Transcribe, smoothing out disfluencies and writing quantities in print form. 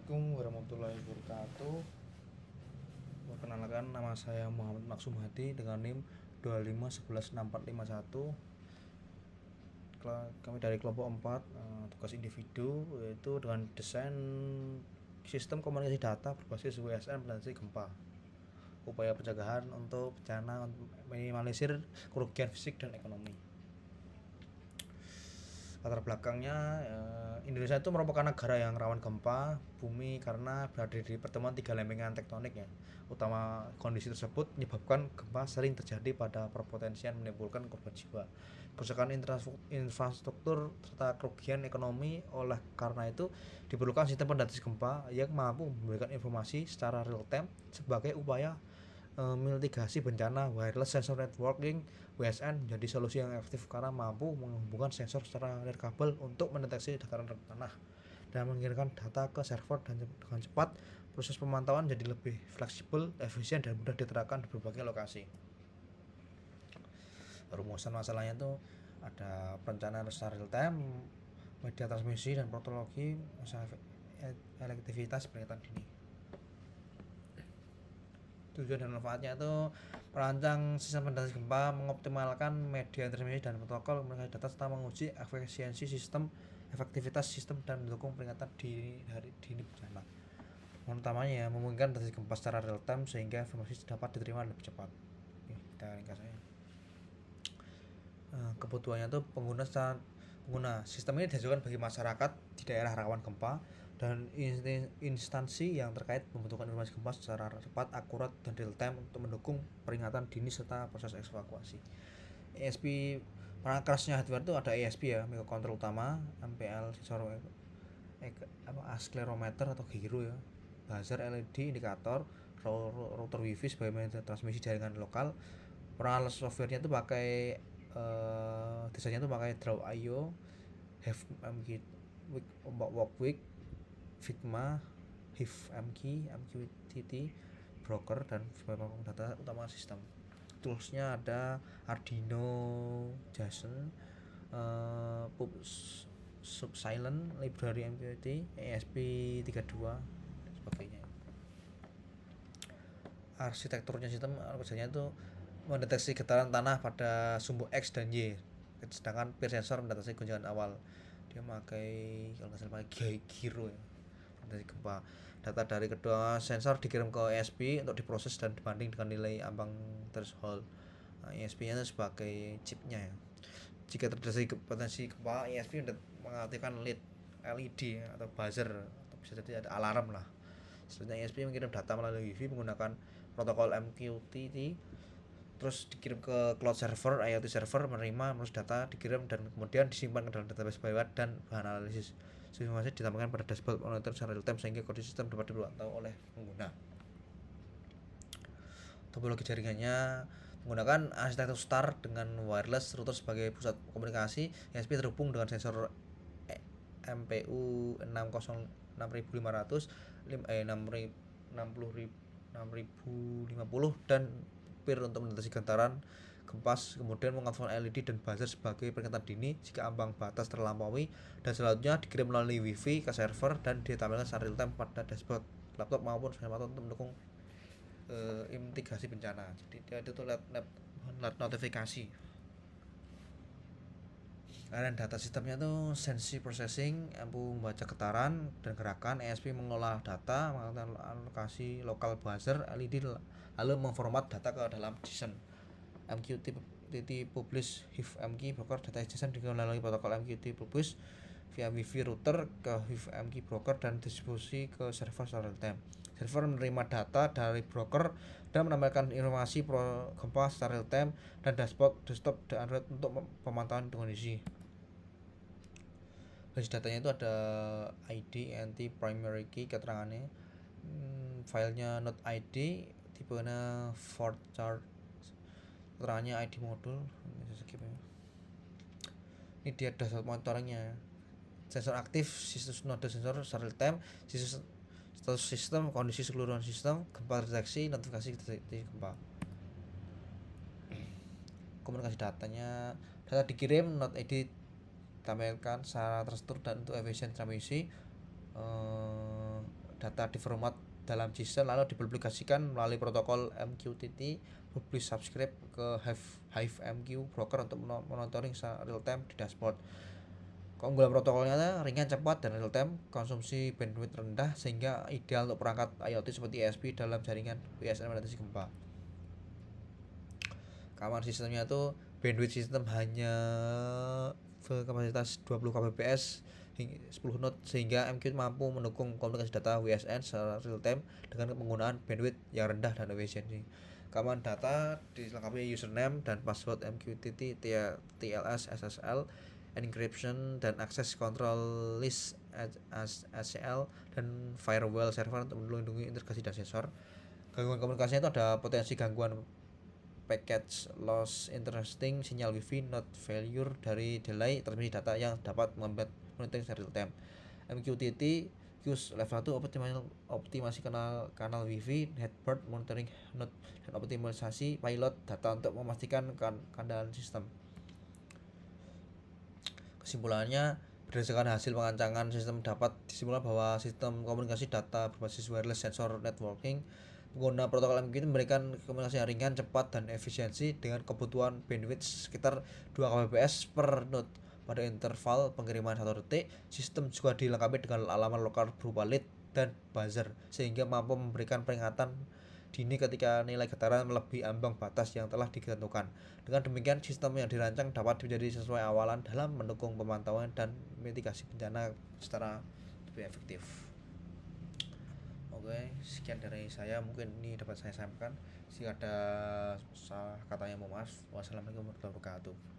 Assalamualaikum warahmatullahi wabarakatuh. Perkenalkan, nama saya Muhammad Maksum Hadi dengan NIM 2511641. Kami dari kelompok 4, tugas individu, yaitu dengan desain sistem komunikasi data berbasis WSN mendeteksi gempa. Upaya pencegahan untuk bencana minimalisir kerugian fisik dan ekonomi. Latar belakangnya, Indonesia itu merupakan negara yang rawan gempa bumi karena berada di pertemuan tiga lempengan tektonik ya. Utama kondisi tersebut menyebabkan gempa sering terjadi pada berpotensian menimbulkan korban jiwa, kerusakan infrastruktur serta kerugian ekonomi. Oleh karena itu diperlukan sistem pendeteksi gempa yang mampu memberikan informasi secara real time sebagai upaya mitigasi bencana. Wireless Sensor Networking (WSN) menjadi solusi yang efektif karena mampu menghubungkan sensor secara nirkabel untuk mendeteksi dataran tanah dan mengirimkan data ke server dengan cepat. Proses pemantauan jadi lebih fleksibel, efisien, dan mudah diterapkan di berbagai lokasi. Rumusan masalahnya itu ada perencanaan secara real time, media transmisi dan protokologi, efektivitas peringatan dini. Tujuan dan manfaatnya itu merancang sistem pendeteksi gempa, mengoptimalkan media transmisi dan protokol komunikasi data, serta menguji efisiensi sistem, efektivitas sistem, dan mendukung peringatan dini bencana. Utamanya ya, memungkinkan deteksi gempa secara real time sehingga informasi dapat diterima lebih cepat. Kita ringkas saja. Kebutuhannya itu pengguna sistem ini diajukan bagi masyarakat di daerah rawan gempa dan instansi yang terkait membutuhkan informasi gempa secara cepat, akurat, dan real time untuk mendukung peringatan dini serta proses evakuasi. ESP, kerasnya hardware itu ada ESP ya, microcontroller utama, MPL, sensor accelerometer atau gyro ya, buzzer, LED, indikator, router wifi sebagai media transmisi jaringan lokal. Peralatan softwarenya itu pakai desainnya itu pakai Draw.io, HiveMQ, Walkwick, Figma, HiveMQ, MQTT, Broker, dan sebagai data utama sistem. Toolsnya ada Arduino, JSON, Subsilent, Library MQTT, ESP32, dan sebagainya. Arsitekturnya sistem kerjanya itu mendeteksi getaran tanah pada sumbu X dan Y, sedangkan peer sensor mendeteksi goncangan awal. Dia pakai, kalau nggak salah pakai gyro ya, dari gempa. Data dari kedua sensor dikirim ke ESP untuk diproses dan dibanding dengan nilai ambang threshold. ESP-nya itu sebagai chipnya ya. Jika terjadi potensi gempa, ESP mengaktifkan LED atau buzzer, atau bisa jadi ada alarm lah. Selanjutnya ESP mengirim data melalui Wi-Fi menggunakan protokol MQTT, terus dikirim ke cloud server, IoT server menerima data dikirim dan kemudian disimpan ke dalam database bywat dan bahan analisis. Informasi ditampilkan pada dashboard monitor secara real time sehingga kondisi sistem dapat dipantau oleh pengguna. Topologi jaringannya menggunakan arsitektur STAR dengan wireless router sebagai pusat komunikasi. ESP terhubung dengan sensor MPU 606500, 6050 dan peer untuk mendeteksi getaran gempa, kemudian mengaktifkan LED dan buzzer sebagai peringatan dini jika ambang batas terlampaui, dan selanjutnya dikirim melalui Wi-Fi ke server dan ditampilkan secara real time pada dashboard laptop maupun smartphone untuk mendukung mitigasi bencana. Jadi dia itu notifikasi. Dan data sistemnya itu sensi processing, mampu membaca getaran dan gerakan. ESP mengolah data, melakukan alokasi lokal buzzer, LED, lalu memformat data ke dalam JSON. MQTT publish HiveMQ broker, data JSON dikirim melalui protokol MQTT publish via Wi-Fi router ke HiveMQ broker dan distribusi ke server secara real time. Server menerima data dari broker dan menambahkan informasi gempa secara real time dan dashboard desktop dan Android untuk pemantauan kondisi. Basis datanya itu ada ID, NT, primary key, keterangannya, filenya not ID, tipenya Ford chart, keterangannya ID modul. Ini dia dashboard monitoringnya. Sensor aktif, status node sensor real time, status sistem, kondisi keseluruhan sistem, gempa deteksi, notifikasi deteksi gempa. Komunikasi datanya, data dikirim, not edit, tampilkan secara terstruktur dan untuk efisien transmisi. data diformat dalam JSON lalu dipublikasikan melalui protokol MQTT. Publish subscribe ke HiveMQ broker untuk monitoring real time di dashboard. Keunggulan protokolnya ringan, cepat, dan real time, konsumsi bandwidth rendah sehingga ideal untuk perangkat IoT seperti ESP dalam jaringan WSN mendeteksi gempa. Kamar sistemnya itu bandwidth sistem hanya kapasitas 20 kbps 10 node sehingga MQ mampu mendukung komunikasi data WSN secara real time dengan penggunaan bandwidth yang rendah dan efisiensi. Keamanan data dilengkapi username dan password MQTT, TLS, SSL, encryption dan access control list ACL dan firewall server untuk melindungi integrasi dan sensor. Gangguan komunikasinya itu ada potensi gangguan package loss, interesting, sinyal wifi, not failure dari delay transmisi data yang dapat membuat monitoring real time. MQTT use level 1 optimasi kanal wifi, headboard monitoring node dan optimalisasi pilot data untuk memastikan keandalan sistem. Kesimpulannya, berdasarkan hasil pengancangan sistem dapat disimpulkan bahwa sistem komunikasi data berbasis wireless sensor networking pengguna protokol MQ memberikan komunikasi yang ringan, cepat, dan efisiensi dengan kebutuhan bandwidth sekitar 2 kbps per node pada interval pengiriman 1 detik. Sistem juga dilengkapi dengan alamat lokal berupa lead dan buzzer sehingga mampu memberikan peringatan dini ketika nilai getaran melebihi ambang batas yang telah ditentukan. Dengan demikian, sistem yang dirancang dapat menjadi sesuai awalan dalam mendukung pemantauan dan mitigasi bencana secara lebih efektif. Oke, sekian dari saya, mungkin ini dapat saya sampaikan. Jika ada salah katanya mohon maaf. Wassalamualaikum warahmatullahi wabarakatuh.